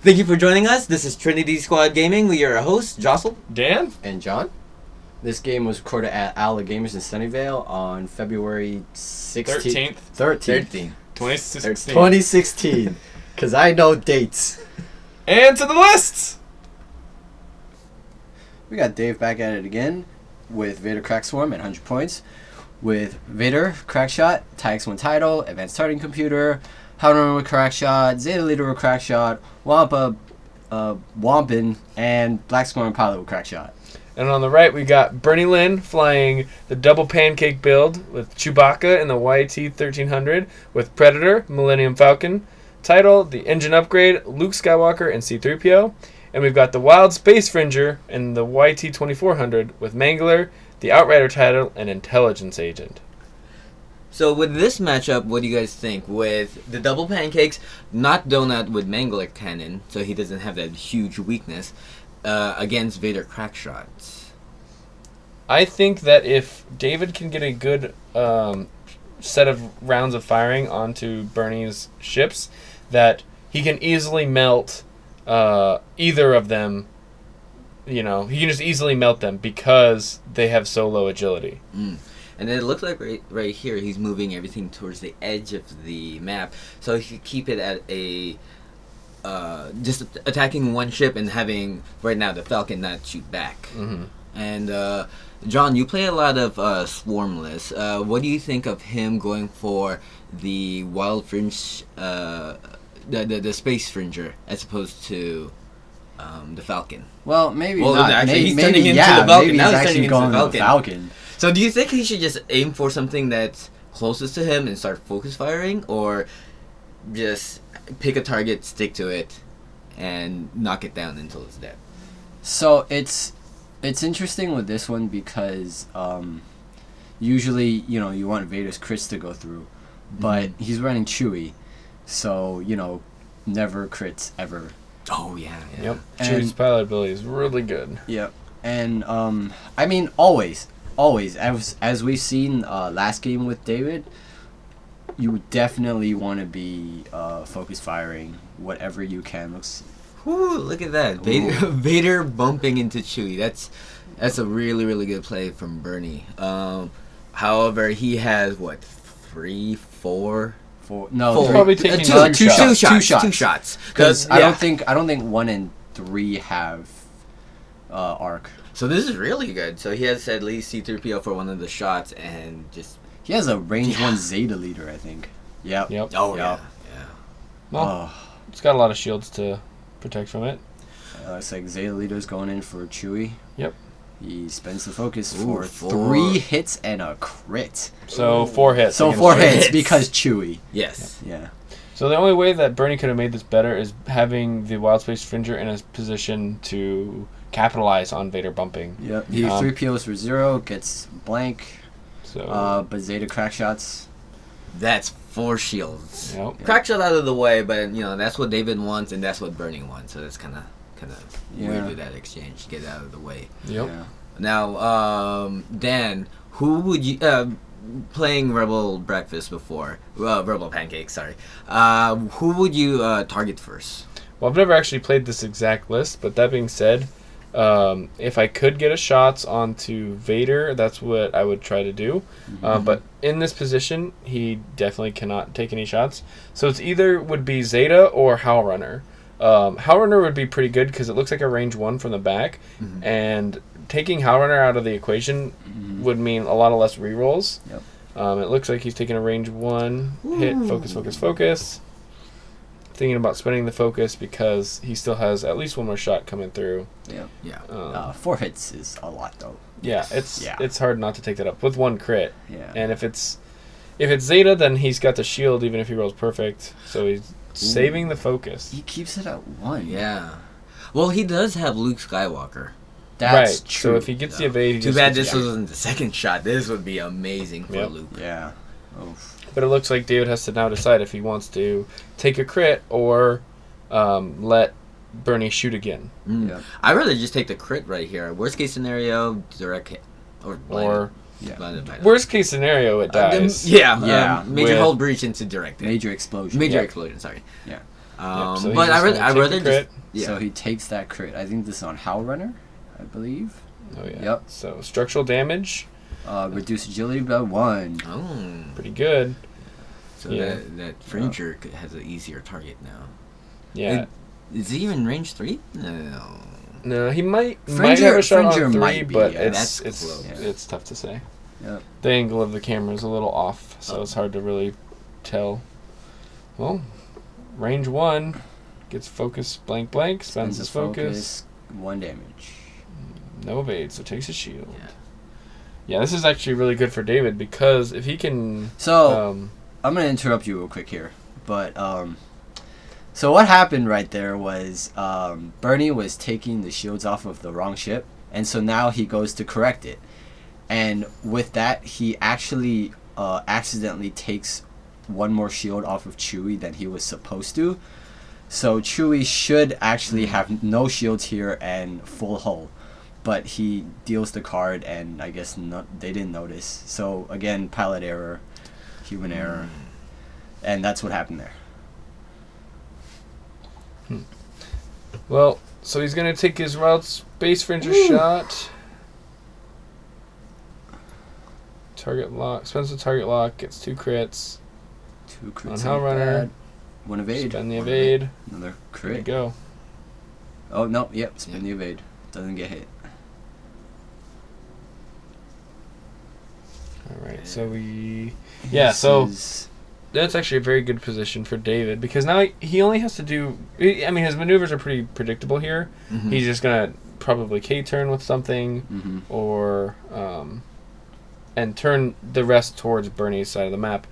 Thank you for joining us. This is Trinity Squad Gaming. We are your hosts, Jocelyn, Dan, and John. This game was recorded at Ala Gamers in Sunnyvale on February 16th. 13th. 2016. Because I know dates. And to the lists! We got Dave back at it again with Vader Crack Swarm at 100 points. With Vader Crack Shot, TIX1 title, Advanced Targeting Computer, Howler with Crack Shot, Zeta Leader with Crack Shot, Wampa, Wampin, and Black Scorn Pilot with Crack Shot. And on the right, we got Bernie Lynn flying the double pancake build with Chewbacca in the YT-1300 with Predator, Millennium Falcon, title, the engine upgrade, Luke Skywalker, and C-3PO. And we've got the Wild Space Fringer in the YT-2400 with Mangler, the Outrider title, and Intelligence Agent. So with this matchup, what do you guys think? With the double pancakes, not Donut with Mangler cannon, so he doesn't have that huge weakness, against Vader crack shots. I think that if David can get a good set of rounds of firing onto Bernie's ships, that he can easily melt either of them. You know, he can just easily melt them because they have so low agility. And it looks like right here he's moving everything towards the edge of the map, so he could keep it at a just attacking one ship and having right now the Falcon not shoot back. Mm-hmm. And John, you play a lot of Swarmless. What do you think of him going for the Wild Fringe, the Space Fringer, as opposed to the Falcon? Well, maybe well, not. Actually, maybe, he's turning into yeah, the Falcon. Maybe Now he's he's actually turning going into to the the Falcon. So do you think he should just aim for something that's closest to him and start focus firing, or just pick a target, stick to it, and knock it down until it's dead? So it's interesting with this one because usually you want Vader's crits to go through, but he's running Chewie, so never crits ever. Oh yeah. Yep. Chewie's pilot ability is really good. Yep. And I mean always as we've seen last game with David, you would definitely want to be focus firing whatever you can. Whew, look at that. Vader bumping into Chewie. That's a really, really good play from Bernie. However, he has what, 3, 4? No, He's probably taking two Two shots. Because I don't think 1 and 3 have arc. So this is really good. So he has at least C-3PO for one of the shots, and just he has a range 1 Zeta leader, I think. Yep. Oh yep. yeah. Well, it's got a lot of shields to protect from it. It's like Zeta leader's going in for Chewie. Yep. He spends the focus Ooh, for 4 3 hits and a crit. So 4 hits. So 4 hits because Chewie. Yes. Yeah. So the only way that Bernie could have made this better is having the Wild Space Fringer in a position to capitalize on Vader bumping. Yep. He 3POs for 0, gets blank. So. But Zeta crack shots. That's 4 shields. Yep. Crack shot out of the way, but that's what David wants, and that's what Bernie wants. So that's kind of weird with that exchange. Get out of the way. Yep. Yeah. Now, Dan, who would you playing Rebel Breakfast before? Rebel Pancakes. Sorry. Who would you target first? Well, I've never actually played this exact list, but that being said, if I could get a shots onto Vader, that's what I would try to do. But in this position, he definitely cannot take any shots. So it's either would be Zeta or Howlrunner. Howlrunner would be pretty good because it looks like a range 1 from the back, and taking Howlrunner out of the equation would mean a lot of less rerolls. Yep. It looks like he's taking a range 1 hit, focus. Thinking about spending the focus because he still has at least one more shot coming through. Yeah. 4 hits is a lot though. Yeah, it's hard not to take that up with 1 crit. Yeah. And if it's Zeta, then he's got the shield even if he rolls perfect. So he's saving the focus. He keeps it at 1. Yeah. Well, he does have Luke Skywalker. That's right. true. So if he gets the evade, he Too just bad gets this wasn't the second shot. This would be amazing for Luke. Yeah. Oof. But it looks like David has to now decide if he wants to take a crit or let Bernie shoot again. Yeah. I'd rather just take the crit right here. Worst case scenario, direct hit. Or blinded. Blinded. Worst case scenario, it dies. Major with- hull breach into direct hit. Major explosion. Major explosion, sorry. Yeah. So but he's just I gonna rather take the crit. just So he takes that crit. I think this is on Howl Runner, I believe. Oh yeah. Yep. So structural damage, Reduce agility by 1. Oh, pretty good. so Yeah. that Fringer has an easier target now. Yeah. Is he even range 3? No. No, he might Fringer- have a shot Fringer on 3, might be, but yeah. it's That's close. it's tough to say. Yep. The angle of the camera is a little off, so it's hard to really tell. Well, range 1 gets focus blank blank, spends his focus. 1 damage. No evade, so takes a shield. Yeah. Yeah, this is actually really good for David because if he can. So, I'm going to interrupt you real quick here. But, so what happened right there was Bernie was taking the shields off of the wrong ship. And so now he goes to correct it. And with that, he actually accidentally takes 1 more shield off of Chewie than he was supposed to. So Chewie should actually have no shields here and full hull. But he deals the card, and I guess they didn't notice. So again, pilot error, human error, and that's what happened there. Well, so he's going to take his wild space Fringer shot. Target lock. Spends the target lock. Gets 2 crits. 2 crits On Howl Runner. 1 evade. Spend the evade. Another There you crit. go. Oh no! Yep. Spend the evade. Doesn't get hit. Alright, so we... Yeah, so that's actually a very good position for David because now he only has to do... I mean, his maneuvers are pretty predictable here. Mm-hmm. He's just going to probably K-turn with something or... and turn the rest towards Bernie's side of the map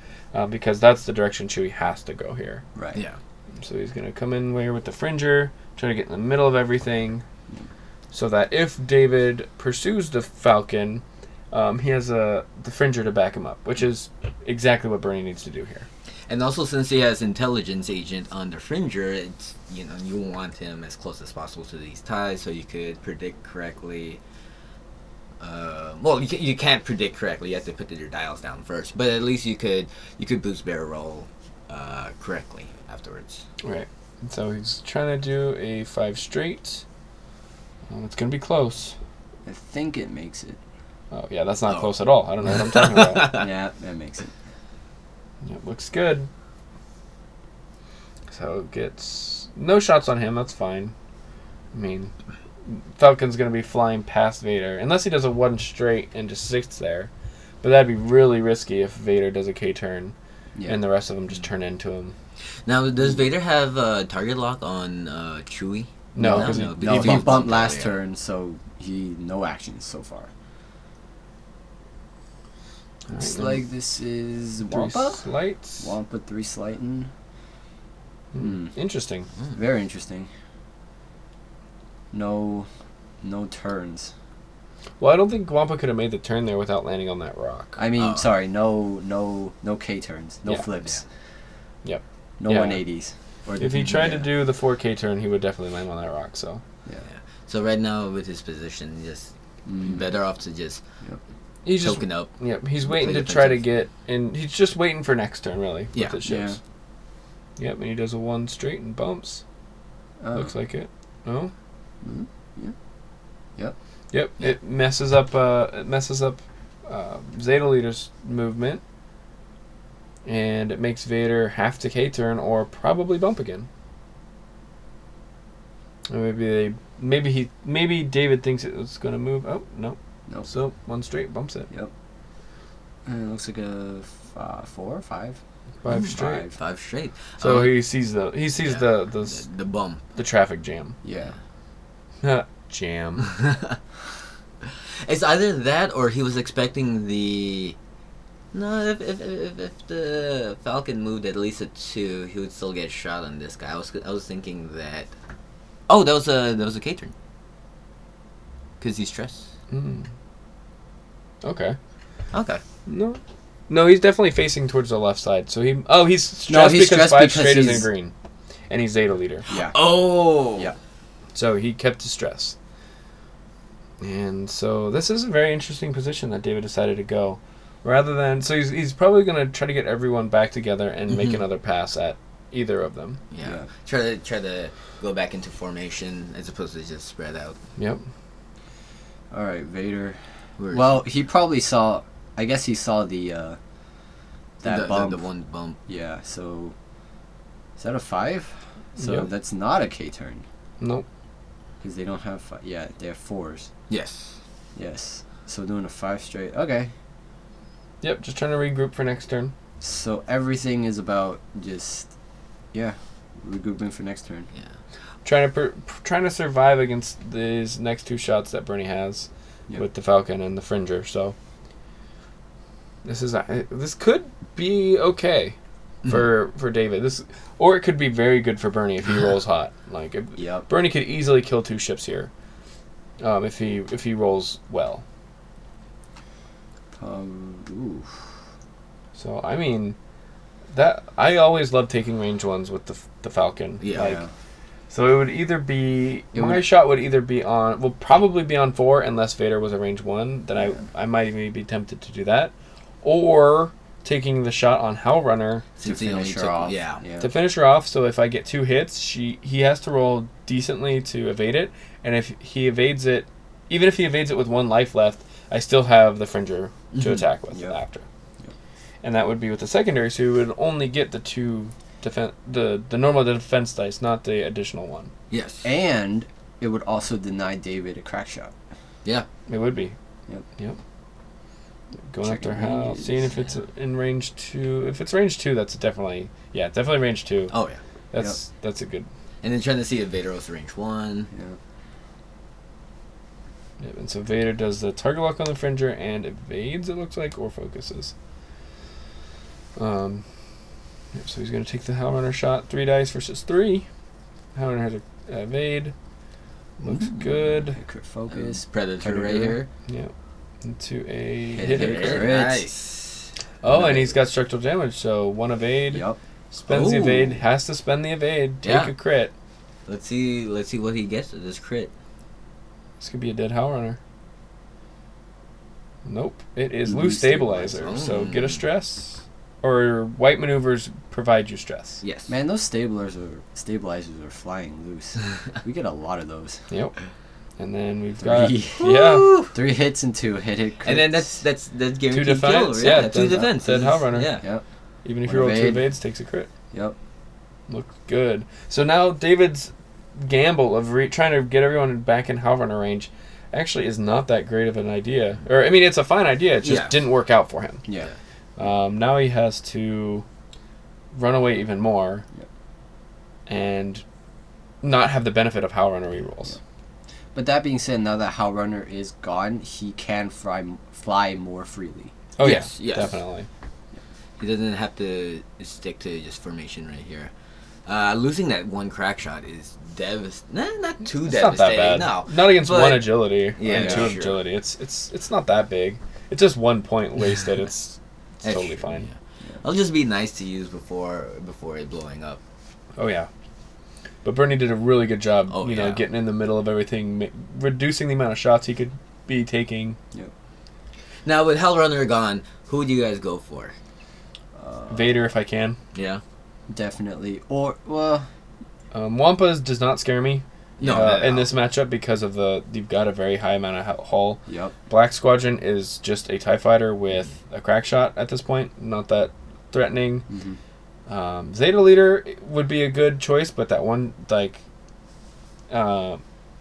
because that's the direction Chewie has to go here. Right. Yeah. So he's going to come in here with the Fringer, try to get in the middle of everything so that if David pursues the Falcon... he has the Fringer to back him up, which is exactly what Bernie needs to do here. And also, since he has intelligence agent on the Fringer, it's you want him as close as possible to these ties so you could predict correctly. Well, you can't predict correctly. You have to put your dials down first, but at least you could boost barrel roll correctly afterwards. Right. And so he's trying to do a 5 straight. It's gonna be close. I think it makes it. Oh yeah, that's not close at all. I don't know what I'm talking about. Yeah, that makes it. It looks good. So it gets no shots on him. That's fine. I mean, Falcon's gonna be flying past Vader unless he does a 1 straight and just sits there. But that'd be really risky if Vader does a K-turn and the rest of them just turn into him. Now, does Vader have target lock on Chewie? No, No, he bumped last turn, so he no actions so far. Looks like this is 3 Wampa. slights. Wampa 3 slighting. Interesting. Very interesting. No turns. Well, I don't think Wampa could have made the turn there without landing on that rock. I mean, sorry, no K turns, no flips. Yep. No Yeah. 180s. Or If he tried to do the 4K turn, he would definitely land on that rock. So Yeah. So right now with his position, just better off to just he's just choking up. Yep, he's waiting Play to try to defensive. get, and he's just waiting for next turn, really. Yeah. With his ships. Yep, and he does a 1 straight and bumps. Looks like it. No. Yep. Yep. It messes up. Zeta Leader's movement, and it makes Vader have to K-turn or probably bump again. Or maybe David thinks it's going to move. Oh no. Nope. So 1 straight bumps it. Yep. And it looks like a 4 or 5. 5 straight. 5 straight. So he sees the bump. the traffic jam. Yeah. Jam. It's either that or he was expecting the. No, if the Falcon moved at least a 2, he would still get shot on this guy. I was thinking that. Oh, that was a K turn. Cause he's stressed. Okay. Okay. No, he's definitely facing towards the left side. So he's stressed he's because stressed 5 because straight is in he's- green, and he's Zeta Leader. Yeah. Oh. Yeah. So he kept his stress. And so this is a very interesting position that David decided to go. Rather than... So he's probably going to try to get everyone back together and make another pass at either of them. Yeah. Try to go back into formation as opposed to just spread out. Yep. All right, Vader. Where is Well, he probably saw. I guess he saw the that bump. The one bump. Yeah. So is that a 5? So Yep. that's not a K turn Nope. because they don't have 5. Yeah, they have 4s. Yes. Yes. So doing a 5 straight. Okay. Yep. Just trying to regroup for next turn. So everything is about just regrouping for next turn. Yeah. Trying to survive against these next 2 shots that Bernie has Yep. with the Falcon and the Fringer. So this could be okay for David. Or it could be very good for Bernie if he rolls hot. Like Yep. Bernie could easily kill 2 ships here, if he rolls well. Ooh. So I mean, that I always love taking range ones with the Falcon. Yeah. Like, Yeah. so it would either be my shot would either be on probably be on 4 unless Vader was a range 1. Then I might even be tempted to do that, or taking the shot on Hell Runner Since to he only finish her took off. yeah. to finish her off. So if I get 2 hits, he has to roll decently to evade it, and if he evades it, even if he evades it with 1 life left, I still have the Fringer to attack with Yep. after. And that would be with the secondary, so you would only get the 2 the normal defense dice, not the additional 1. Yes. And it would also deny David a crack shot. Yeah. It would be. Yep. Going up their Checking house, ranges, seeing if it's in range 2. If it's range 2, that's definitely range 2. Oh yeah. That's a good. And then trying to see if Vader was range 1. Yeah. Yep, and so Vader does the target lock on the Fringer and evades, it looks like, or focuses. So he's going to take the Hell Runner shot. 3 dice versus 3. Hell Runner has a evade. Looks good. Crit focus. Predator right here. Yep. Into a Hit. Very nice. Oh, and he's got structural damage, so 1 evade. Yep. Spends the Ooh. evade. Has to spend the evade. Take Yeah. a crit. Let's see what he gets with this crit. This could be a dead Hell Runner. Nope. It is Loose loose stabilizer. stabilizer. So get a stress. Or white maneuvers provide you stress. Yes. Man, those stabilizers are flying loose. We get a lot of those. Yep. And then we've 3. got 3 hits and 2 hit crits. And then that's guaranteed 2 defense. kill. Yeah, 2 defense. Dead Hell Runner. Yeah. Yep. Even if One you roll 2 evade. evades, takes a crit. Yep. Looks good. So now David's gamble of trying to get everyone back in Hell Runner range actually is not that great of an idea. Or I mean, it's a fine idea. It just didn't work out for him. Yeah. Now he has to run away even more, Yep. and not have the benefit of Hell Runner rerolls. Yep. But that being said, now that Hell Runner is gone, he can fly more freely. Oh Yes, yeah, yes. definitely. He doesn't have to stick to just formation right here. Losing that 1 crack shot is not too It's not that devastating. bad. No. Not against But- 1 agility Yeah, and 2 sure. agility. It's not that big. It's just 1 point wasted. It's That's totally true, fine. yeah. It'll just be nice to use before it blowing up. Oh yeah. But Bernie did a really good job, Oh, you know, yeah. getting in the middle of everything, reducing the amount of shots he could be taking. Now with Hell Runner gone, who do you guys go for? Vader, if I can. Yeah. Definitely. Or, well, Wampas does not scare me No, in this matchup because of you've got a very high amount of hull. yep. Black Squadron is just a TIE fighter with a crack shot at this point, not that threatening. Mm-hmm. Zeta Leader would be a good choice, but that one,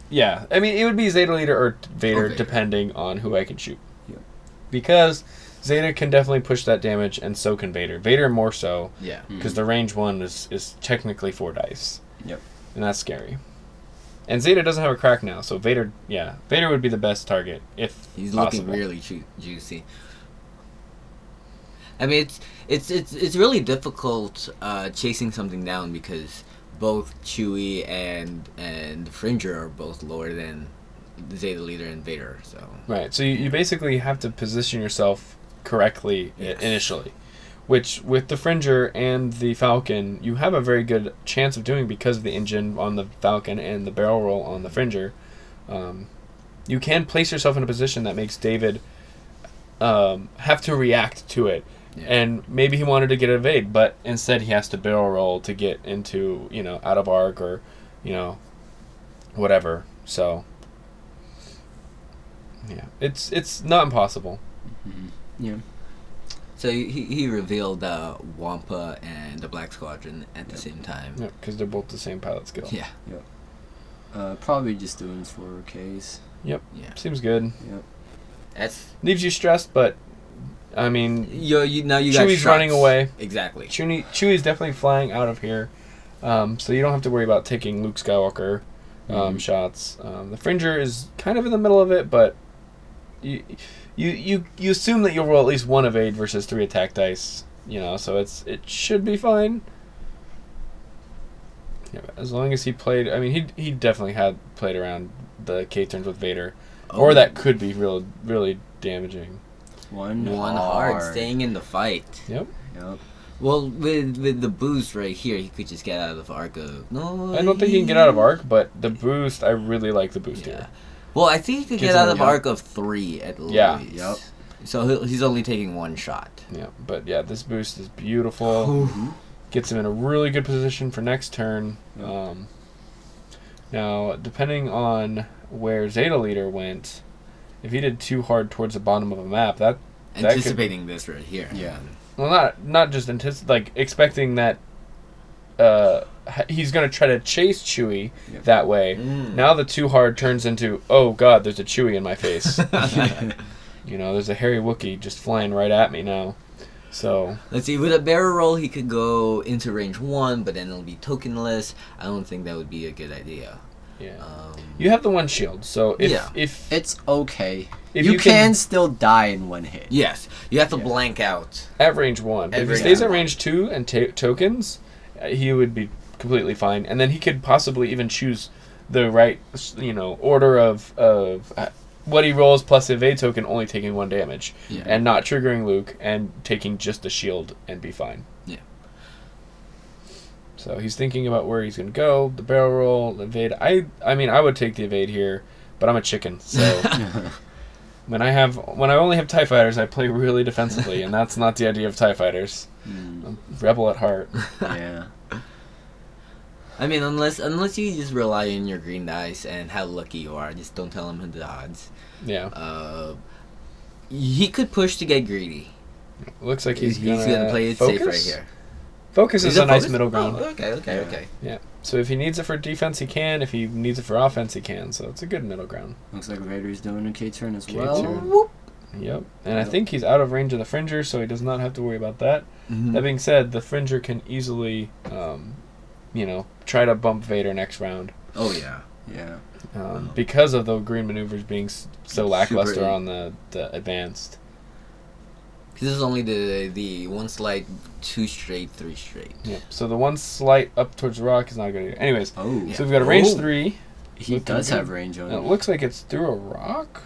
yeah. I mean, it would be Zeta Leader or Vader, depending on who I can shoot. Yep. Because Zeta can definitely push that damage, and so can Vader. Vader more so, Yeah. because the range 1 is technically 4 dice. Yep. And that's scary. And Zeta doesn't have a crack now, so Vader would be the best target if He's possible. looking really juicy. I mean, it's really difficult chasing something down because both Chewie and Fringer are both lower than the Zeta Leader and Vader. So Right, so you basically have to position yourself correctly initially, which with the Fringer and the Falcon, you have a very good chance of doing because of the engine on the Falcon and the barrel roll on the Fringer. You can place yourself in a position that makes David have to react to it. Yeah. And maybe he wanted to get evade, but instead he has to barrel roll to get into, out of arc or, whatever. So, yeah, it's not impossible. Mm-hmm. Yeah. So he revealed Wampa and the Black Squadron at the same time. Yeah, because they're both the same pilot skill. Yeah. Probably just doing this for K's. Yep. Yeah. Seems good. Yep. That's Leaves you stressed, but I mean, you got Chewie's shots. running away. Exactly. Chewie's definitely flying out of here, so you don't have to worry about taking Luke Skywalker shots. The Fringer is kind of in the middle of it, but you assume that you'll roll at least one evade versus 3 attack dice. So it should be fine. Yeah, as long as he played, I mean, he definitely had played around the K turns with Vader, or that could be really damaging. One hard, staying in the fight. Yep. Well, with the boost right here, he could just get out of arc. No, I don't think he can get out of arc, but the boost, I really like the boost here. Well, I think he could Gives get out him of arc of 3 at least. Yeah. Yep. So he's only taking 1 shot. Yeah, but yeah, this boost is beautiful. Gets him in a really good position for next turn. Now, depending on where Zeta Leader went, if he did too hard towards the bottom of a map, that Anticipating this right here. Yeah. well, not just expecting that he's going to try to chase Chewie that way. Now the too hard turns into, oh god, there's a Chewie in my face. There's a hairy Wookiee just flying right at me now. So let's see. With a barrel roll, he could go into range 1, but then it'll be tokenless. I don't think that would be a good idea. Yeah. You have the 1 shield, so if it's okay. If you you can still die in 1 hit. Yes, you have to blank out at range 1. If he stays at range 2 and tokens, he would be completely fine, and then he could possibly even choose the right order of what he rolls plus evade token, only taking 1 damage, and not triggering Luke and taking just the shield and be fine. Yeah. So he's thinking about where he's gonna go. The barrel roll, the evade. I mean, I would take the evade here, but I'm a chicken, so when I only have TIE fighters, I play really defensively, and that's not the idea of TIE fighters. I'm rebel at heart. Yeah. I mean, unless you just rely on your green dice and how lucky you are, just don't tell him the odds. Yeah. He could push to get greedy. Looks like he's gonna play it focus? safe right here. Focus is a nice middle ground. Oh, okay. Yeah. So if he needs it for defense, he can. If he needs it for offense, he can. So it's a good middle ground. Looks like Vader's doing a K-turn as K-turn. well. Whoop. Yep. And I think he's out of range of the Fringer, so he does not have to worry about that. That being said, the Fringer can easily, try to bump Vader next round. Oh, yeah. Yeah. Because of the green maneuvers being so lackluster Super. on the advanced. Because this is only the 1 slight, 2 straight, 3 straight. Yep. So the 1 slight up towards the rock is not a good idea. Anyways, Oh. so we've got a range 3. He does have range on And it him. looks like it's through a rock.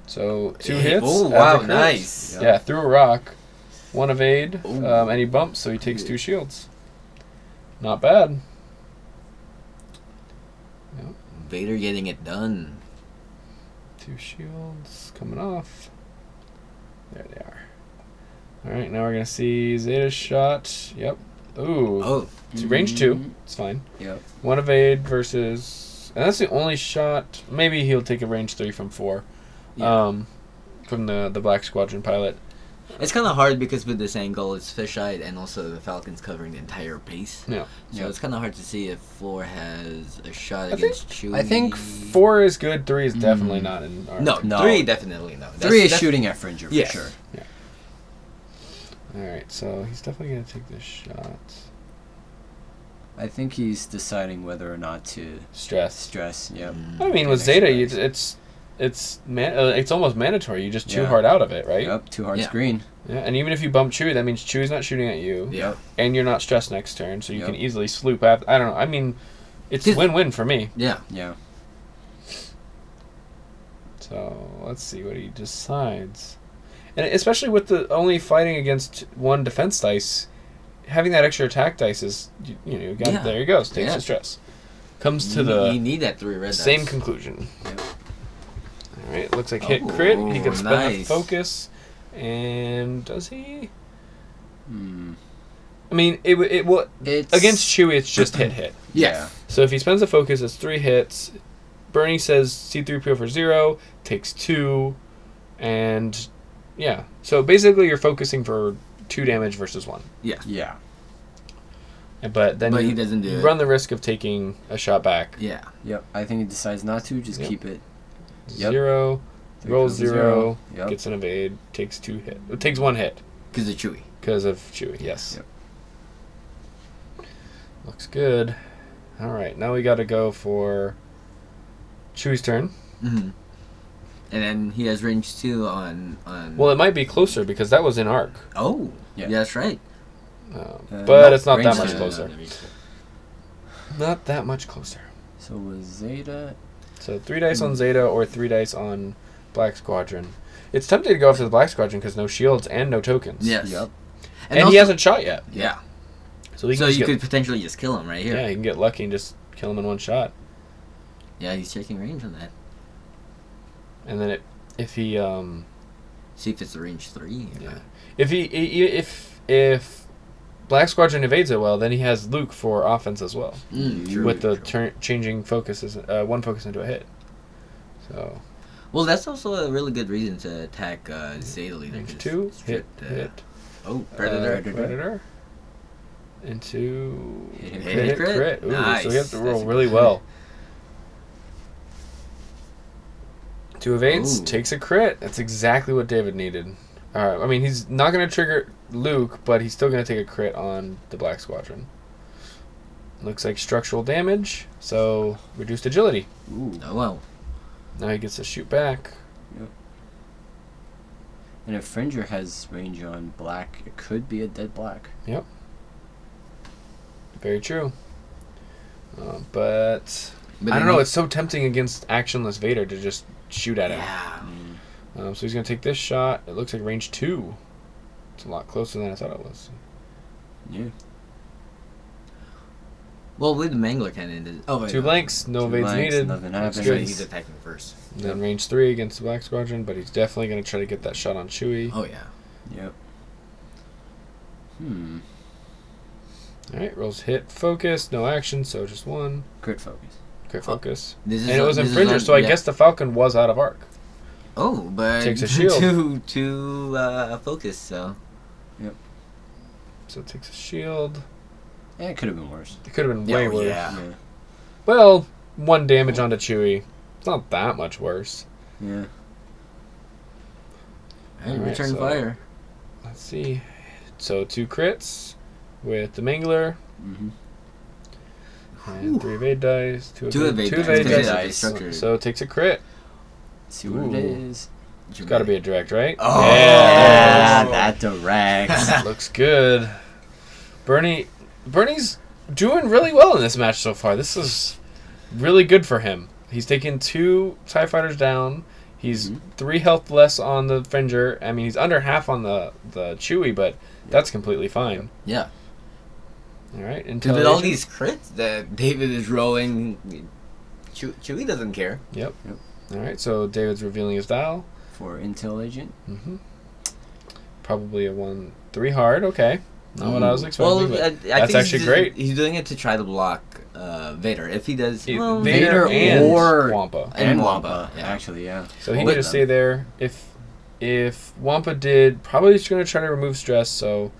So 2 hits. Oh, as wow, it crits. nice. Yep. Yeah, through a rock. 1 evade, Ooh. and he bumps, so he takes 2 shields. Not bad. Yep. Vader getting it done. 2 shields coming off. There they are. Alright, now we're going to see Zeta's shot. Yep. Ooh. Oh. It's range 2. It's fine. Yep. 1 evade versus... And that's the only shot... Maybe he'll take a range 3 from 4. Yeah. From the Black Squadron pilot. It's kind of hard because with this angle, it's fisheye, and also the Falcon's covering the entire base. Yeah. So it's kind of hard to see if 4 has a shot against Chewie. I think 4 is good. 3 is definitely not in arc. No, 3 definitely no. 3 is shooting at Fringer for Yes. sure. Yeah. Alright, so he's definitely going to take this shot. I think he's deciding whether or not to Stress. Yep. I mean, with Zeta, it's almost mandatory. You just too hard out of it, right? Yep, 2 hard Yeah. screen. Yeah, and even if you bump Chewie, that means Chewie's not shooting at you. Yep. And you're not stressed next turn, so you Yep. can easily sloop after. I don't know. I mean, it's win-win for me. Yeah. Yeah. So let's see what he decides. And especially with the only fighting against 1 defense dice, having that extra attack dice is, there he goes. Takes the stress. Comes to You need that 3 red same dice. conclusion. Yep. Alright, looks like hit crit. He can spend the nice. focus. And does he? I mean, it will It's against Chewie. It's just hit. Yeah. So if he spends a focus, it's 3 hits. Bernie says C-3PO for 0, takes 2, and yeah. So basically, you're focusing for 2 damage versus 1. Yeah. Yeah. But then he doesn't do you it. run the risk of taking a shot back. Yeah. Yep. I think he decides not to. Just Yep. keep it. Yep. 0, rolls 0, Yep. gets an evade, takes 2 hit. It takes 1 hit Because of Chewie. because of Chewie. Yes. Yep. Looks good. All right, now we got to go for Chewie's turn. Mm-hmm. And then he has range 2 on. Well, it might be closer because that was in arc. Oh. Yeah. Yeah, that's right. But no, it's not that range much two. closer. Not that much closer. So with Zeta. So 3 dice on Zeta or 3 dice on Black Squadron. It's tempting to go after the Black Squadron because no shields and no tokens. Yes. Yep. And also- he hasn't shot yet. Yeah. So he can So just you get, could potentially just kill him right here. yeah, he can get lucky and just kill him in 1 shot. Yeah, he's checking range on that. And then if he See if it's a range 3. yeah. If Black Squadron evades it well, then he has Luke for offense as well. True. With the changing focuses, 1 focus into a hit. So Well, that's also a really good reason to attack Zeta Leader. range 'cause 2, hit, strict, hit. Oh, Predator. Predator. Into Hit, crit. Ooh, Nice. so we have to roll That's a really good well. 2 evades, Ooh. takes a crit. That's exactly what David needed. I mean, he's not going to trigger Luke, but he's still going to take a crit on the Black Squadron. Looks like structural damage, so reduced agility. Ooh. Oh, well. Now he gets to shoot back. And if Fringer has range on black, it could be a dead black. Very true. But But I then don't know. he- It's so tempting against actionless Vader to just shoot at him. Yeah. So he's going to take this shot. It looks like range 2. It's a lot closer than I thought it was. Yeah. Well, with the Mangler cannon, oh wait, 2 blanks, no 2 evades blanks, needed. nothing Looks happens. So good. he's attacking first. Then range 3 against the Black Squadron, but he's definitely going to try to get that shot on Chewie. Oh yeah. Yep. Alright, rolls hit, focus, no action, so just 1. Crit focus. Crit focus. This is And it was this is Infringer, on- so I yeah. guess the Falcon was out of arc. Oh, but Takes a shield. to focus. So So it takes a shield. Yeah, it could have been worse. It could have been Yeah, way oh, worse. yeah. Well, 1 damage onto Chewie. It's not that much worse. Yeah. Hey, Alright, return so- fire. Let's see. So 2 crits with the Mangler. Mm-hmm. And 3 evade dice. 2 Two evade, evade two dice, evade because dice. of the structure. So it takes a crit. See what it is. It's got to be a direct, right? Oh. Yeah, Oh. that direct. Looks good. Bernie's doing really well in this match so far. This is really good for him. He's taken 2 TIE fighters down. He's 3 health less on the Fringer. I mean, he's under half on the Chewie, but that's completely fine. Yeah. All right. Because with all Intelligence. these crits that David is rolling, Chewie doesn't care. Yep. All right. So David's revealing his dial. For Intel Agent. Mm-hmm. Probably a 1-3 hard. Okay. Not what I was expecting. Well, but I that's think actually great. He's doing it to try to block Vader. If he does, well, Vader and or- Wampa. And Wampa, Wampa, yeah. actually, yeah. So he Both can of just them. stay there. If Wampa did, probably he's going to try to remove stress. So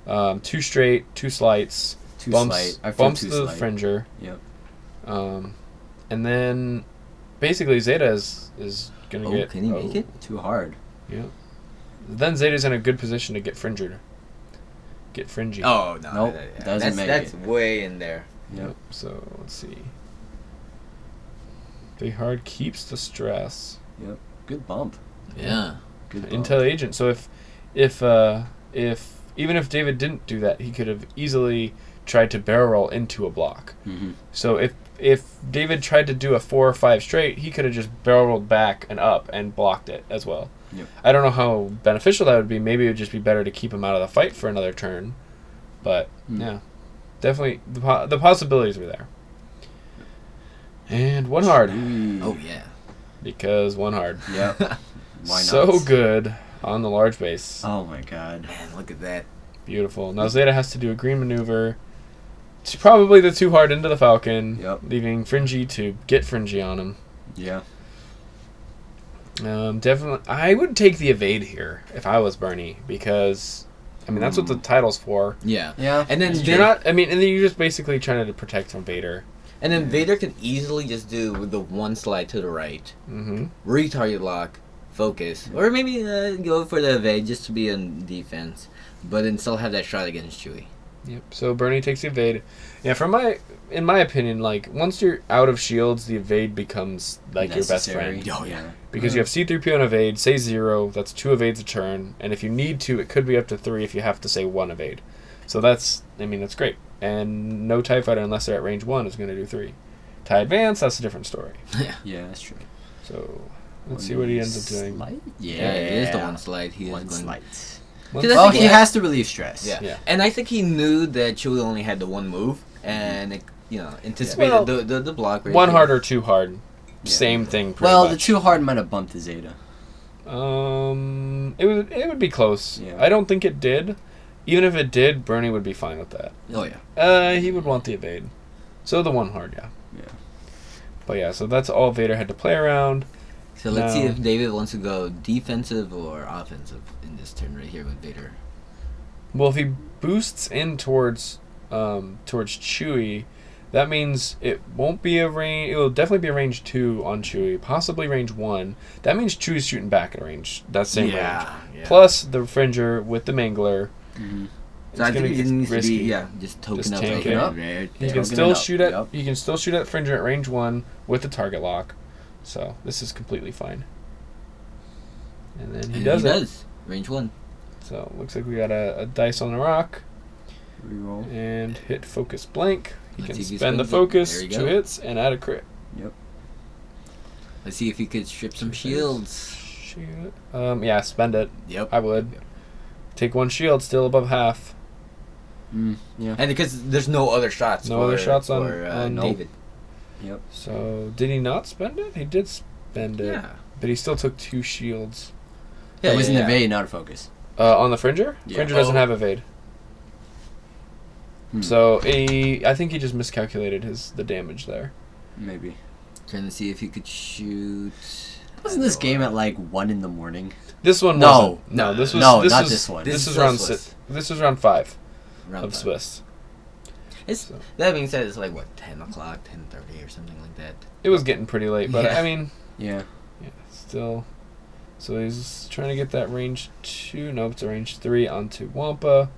2 straight, 2 slights, 2 bumps slight. I feel bumps 2 the slight. Fringer. Yep. And then basically Zeta is going to Oh, get. can he make it? Too hard. Yeah. Then Zeta's in a good position to get Fringer. Get Fringy. Oh no, Nope, doesn't make that's it. way in there. Yep. So let's see. Big hard keeps the stress. Yep. Good bump. Yeah. Good bump. Intel agent. So if even if David didn't do that, he could have easily tried to barrel roll into a block. Mm-hmm. So if David tried to do a 4 or 5 straight, he could have just barrel rolled back and up and blocked it as well. Yep. I don't know how beneficial that would be. Maybe it would just be better to keep him out of the fight for another turn. But yeah, definitely the possibilities were there. And 1 hard. Oh yeah. Because 1 hard. Yep. Why not? So good on the large base. Oh my god. Man, look at that. Beautiful. Now Zeta has to do a green maneuver. It's probably the too hard into the Falcon, leaving Fringy to get Fringy on him. Yeah. Definitely, I would take the evade here if I was Bernie, because I mean that's what the title's for. Yeah. Yeah. And then You're not. I mean, and then you're just basically trying to protect from Vader. And then Vader can easily just do the one slide to the right, retarget lock, focus, or maybe go for the evade just to be in defense, but then still have that shot against Chewie. Yep. So Bernie takes the evade. Yeah, in my opinion, like once you're out of shields, the evade becomes like Necessary. your best friend. Oh yeah. Because you have C-3PO and evade, say 0, that's 2 evades a turn, and if you need to, it could be up to 3 if you have to say 1 evade. So that's great. And no TIE fighter, unless they're at range 1, is going to do 3. TIE advance, that's a different story. Yeah, that's true. So let's see what he ends up doing. Slide? Yeah, it is the one slide. He One is going. slide. Well, He has to relieve stress. Yeah. And I think he knew that Chewie only had the one move, and anticipated the block. Right One here. hard or 2 hard, same thing. Well, much. the 2 hard might have bumped the Zeta. It would be close. Yeah. I don't think it did. Even if it did, Bernie would be fine with that. Oh yeah. He would want the evade. So the 1 hard, yeah. Yeah. But yeah, so that's all Vader had to play around. So let's see if David wants to go defensive or offensive in this turn right here with Vader. Well, if he boosts in towards Chewie, that means it won't be a range. It will definitely be a range 2 on Chewie, possibly range 1. That means Chewie's shooting back at a range. That same range. Yeah. Plus the Fringer with the Mangler. Mm-hmm. It's So I think gonna it get needs risky. to be just token Just up. tank Right it. here. He can Token still it up. shoot at. Yep. He can still shoot at Fringer at range 1 with the target lock. So this is completely fine. And then he does. Range 1. So looks like we got a dice on the rock. Reroll. And hit focus blank. He Let's can see if he spend the spends it. focus, There you 2 go. hits, and add a crit. Yep. Let's see if he could strip some shields. Shoot. Yeah, spend it. Yep. I would. Take 1 shield, still above half. Yeah. And because there's no other shots. No other shots on David. Yep. So did he not spend it? He did spend it. Yeah. But he still took 2 shields. Yeah, It was an yeah. evade, not a focus. On the Fringer? Yeah. Fringer doesn't have evade. Hmm. So I think he just miscalculated the damage there. Maybe. Trying to see if he could shoot. Wasn't this game at like 1 in the morning? This one No. wasn't. No, this was No, this not was, this one. This This was is round Swiss. 6. This was round 5 Round of 5. Swiss. It's, that being said, it's like, what, 10 o'clock, 10:30 or something like that. It was getting pretty late, but Yeah. I mean, Yeah. still. So he's trying to get that range 2. Nope, it's a range 3 onto Wampa.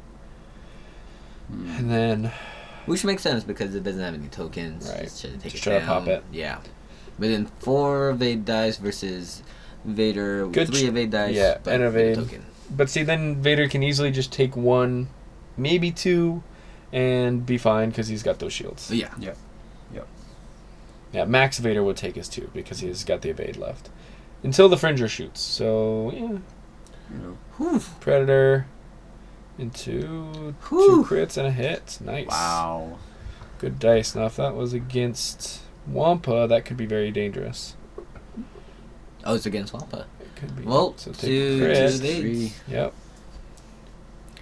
And then Which makes sense because it doesn't have any tokens. Right. Just try to take Just it try to down. pop it. Yeah. But then 4 evade dice versus Vader with Good 3 evade dice. yeah, but and with a evade. token. But see, then Vader can easily just take 1, maybe 2, and be fine because he's got those shields. But yeah. Yep. Yep. Yeah, Max Vader would take his 2 because he's got the evade left. Until the Fringer shoots. So, yeah. You know. Whew. Predator into Whew. 2 crits and a hit. Nice. Wow. Good dice. Now, if that was against Wampa, that could be very dangerous. Oh, it's against Wampa. It could be. Well, so take two the crit. evades. Yep.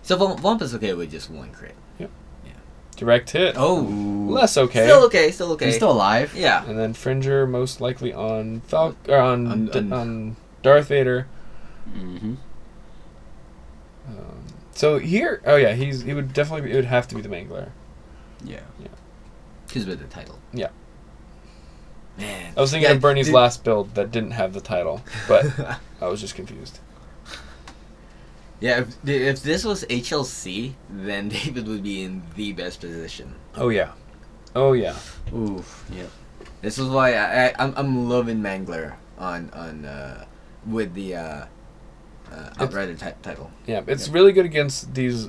So Wampa's okay with just 1 crit. Direct hit. Oh. Ooh. Less okay. Still okay, still okay. He's still alive. Yeah. And then Fringer most likely on On- on Darth Vader. Mm-hmm. So here, oh yeah, he would definitely it would have to be the Mangler. Yeah. Because with the title. Yeah. Man. I was thinking Yeah, of Bernie's dude. last build that didn't have the title, but I was just confused. Yeah, if this was HLC, then David would be in the best position. Oh yeah, oh yeah. Oof. Yep. This is why I'm loving Mangler on with the Outrider title. Yeah, it's really good against these,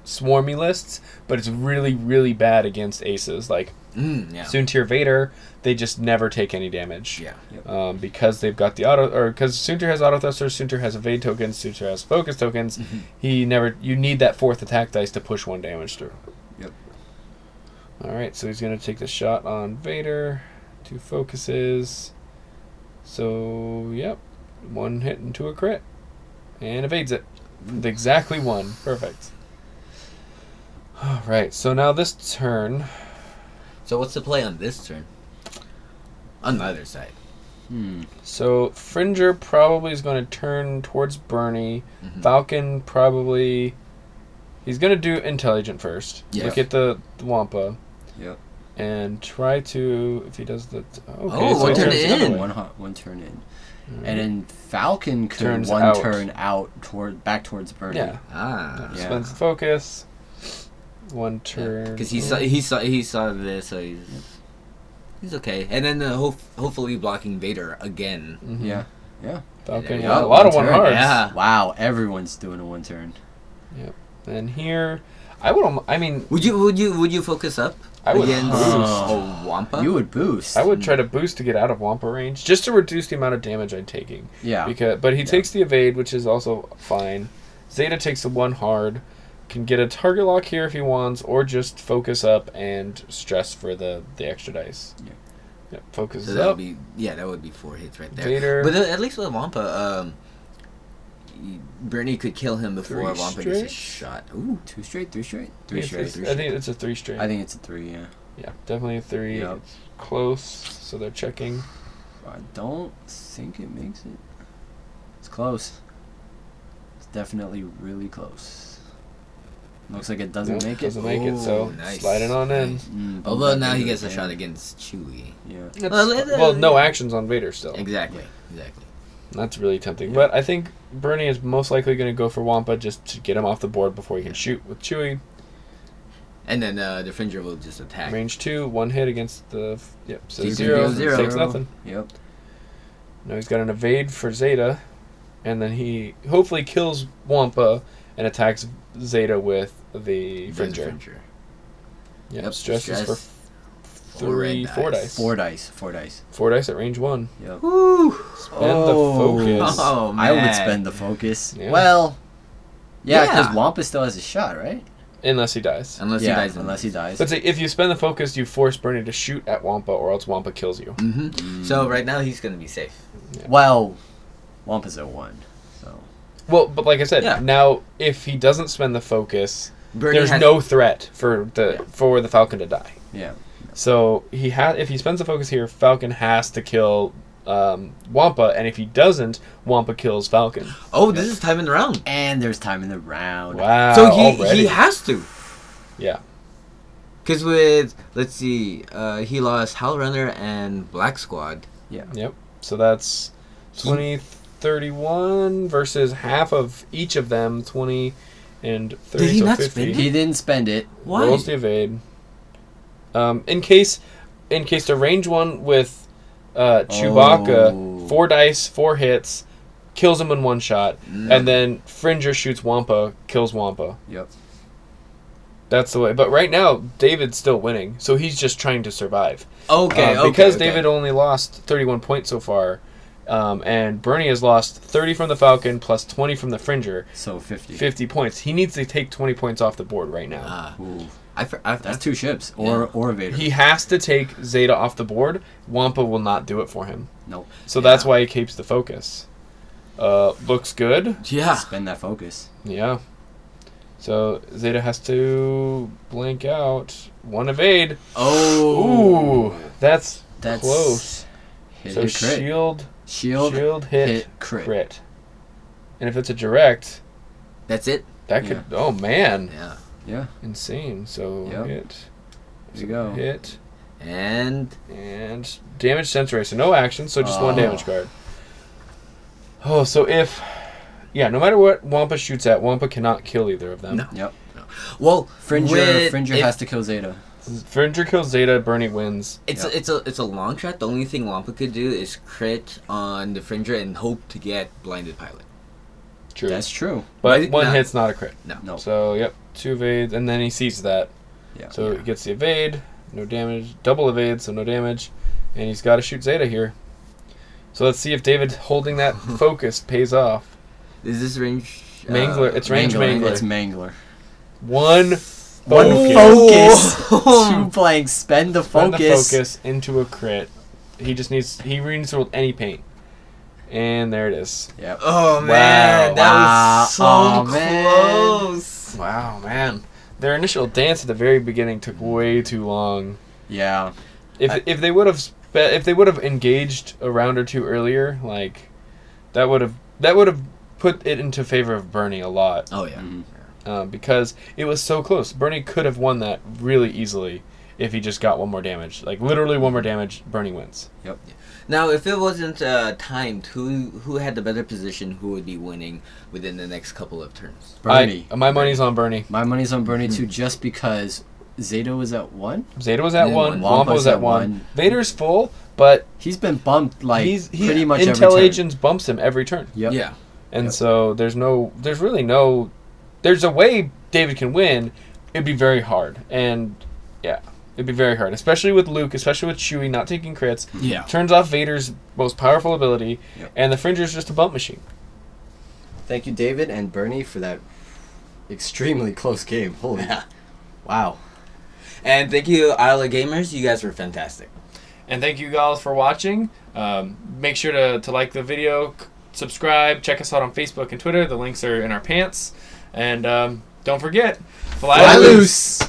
swarmy lists, but it's really, really bad against aces. Like, Yeah. Soontir Vader, they just never take any damage. Yeah. Because they've got because Soontir has auto thrusters, Soontir has evade tokens, Soontir has focus tokens. You need that 4th attack dice to push 1 damage through. Yep. Alright, so he's going to take the shot on Vader. 2 focuses. So, yep. 1 hit into a crit. And evades it. With exactly 1. Perfect. All right. So now this turn. So what's the play on this turn? On the other side. So Fringer probably is going to turn towards Bernie. Mhm. Falcon probably. He's going to do intelligent first. Yeah. Look at the Wampa. Yep. And try to, if he does the... Oh, so one he turn turns the other in. way. One turn in. And then Falcon could Turns one out. turn out back towards Bernie. Yeah. Ah. Yeah. Spends the focus. One turn. Because he saw this, so he's okay. And then hopefully blocking Vader again. Mhm. Yeah. Yeah. Falcon. Yeah, Yeah, a lot of one one turn. hearts. Yeah. Wow, everyone's doing a one turn. And here, I would. I mean, Would you focus up I would against boost. a Wampa? You would boost. I would try to boost to get out of Wampa range, just to reduce the amount of damage I'm taking. Yeah. But he takes the evade, which is also fine. Zeta takes the one hard, can get a target lock here if he wants, or just focus up and stress for the extra dice. Yeah. Yep, focus So that up. would be 4 hits right there. Vader. But at least with Wampa, Bernie could kill him before Three Wampa gets a straight? shot. Ooh. 2 straight, 3 straight, I 3 think straight. it's- I think it's a 3 straight. I think it's a 3. Yeah. Yeah, definitely a 3. Yep. It's close, so they're checking. I don't think it makes it. It's close. It's definitely really close. Looks like it doesn't Nope, make it. doesn't make it, so Oh, nice. slide it on in. Nice. Mm, Although boom, now he back gets a into shot the against Chewie. Yeah. Well, no actions on Vader still. Exactly. That's really tempting. But I think Bernie is most likely going to go for Wampa just to get him off the board before he can shoot with Chewie. And then the Fringer will just attack. Range 2, 1 hit against the... Yep, so Takes 0, zero. takes nothing. Yep. Now he's got an evade for Zeta. And then he hopefully kills Wampa and attacks Zeta with the Then Fringer. Yep, Yep, stresses stress. for 4 dice. 4 dice. 4 dice. 4 dice at range 1. Yep. Woo! Spend the focus. Oh, man. I would spend the focus. Yeah. Well, yeah, because Yeah. Wampa still has a shot, right? Unless he dies. Unless yeah, he dies. unless he dies. But say, if you spend the focus, you force Bernie to shoot at Wampa, or else Wampa kills you. Mm-hmm. So right now he's going to be safe. Well, Wampa's at 1, so. Well, but like I said, Yeah. now if he doesn't spend the focus, Bernie there's has- no threat for the Falcon to die. Yeah. So if he spends the focus here, Falcon has to kill Wampa, and if he doesn't, Wampa kills Falcon. Oh, this is time in the round. And there's time in the round. Wow! So already. he has to. Yeah. Because with, let's see, he lost Hal Runner and Black Squad. Yep. So that's 20, 31 versus half of each of them, 20 and 30, Did he so not 50. spend He didn't spend it. Why? Rolls the evade. In case the range one with Chewbacca, Oh. 4 dice, 4 hits, kills him in one shot, Mm. and then Fringer shoots Wampa, kills Wampa. Yep. That's the way. But right now, David's still winning, so he's just trying to survive. Okay, Because okay. David only lost 31 points so far, and Bernie has lost 30 from the Falcon plus 20 from the Fringer, So 50. 50 points. He needs to take 20 points off the board right now. Ah, Ooh. I've That's 2 ships. Or Vader. He has to take Zeta off the board. Wampa will not do it for him. Nope. So that's Yeah. why he keeps the focus. Looks good. Yeah. Spend that focus. Yeah. So Zeta has to blank out 1 evade. Oh. Ooh, that's That's close. Hit, So hit, crit. shield hit, crit. crit. And if it's a direct, That's it? that could. Oh man, Yeah. Yeah. insane. So Yep. hit. There you go. Hit And and damage sensory. So no action. So just 1 Oh. damage card. Oh, so if. Yeah, no matter what Wampa shoots at, Wampa cannot kill either of them. No. Yep. well, Fringer if has to kill Zeta. Fringer kills Zeta, Bernie wins. It's it's a long shot. The only thing Wampa could do is crit on the Fringer and hope to get blinded pilot. True. That's true. but But 1 no. hit's not a crit. No. So, yep, 2 evades, and then he sees that. Yeah. So he gets the evade, no damage. Double evade, so no damage. And he's got to shoot Zeta here. So let's see if David holding that focus pays off. Is this range? Mangler, it's range Mangler. It's Mangler. 1 One focus. focus. 2 blanks. Spend the Spend focus. the focus into a crit. He needs to roll any paint. And there it is. Yep. Oh man, that Wow. was so Oh, man. close. Wow, man. Their initial dance at the very beginning took way too long. Yeah. If they would have engaged a round or two earlier, like that would have put it into favor of Bernie a lot. Oh yeah. Because it was so close. Bernie could have won that really easily if he just got one more damage. Like literally one more damage, Bernie wins. Yep. Now, if it wasn't timed, who had the better position? Who would be winning within the next couple of turns? Bernie. My money's on Bernie. My money's on Bernie too, just because Zeta was at 1. Zeta was at Yeah, 1. Wampa Wampa was at 1. Vader's full, but He's been bumped he's pretty much every Intel turn. Agents bumps him every turn. Yep. Yeah. And so there's a way David can win. It'd be very hard. And yeah, it'd be very hard, especially with Luke, especially with Chewie not taking crits. Yeah. Turns off Vader's most powerful ability, Yep. and the Fringer's just a bump machine. Thank you, David and Bernie, for that extremely close game. Holy. Yeah. Wow. And thank you, Isla Gamers. You guys were fantastic. And thank you guys for watching. Make sure to like the video, subscribe, check us out on Facebook and Twitter. The links are in our pants. And don't forget, Fly loose!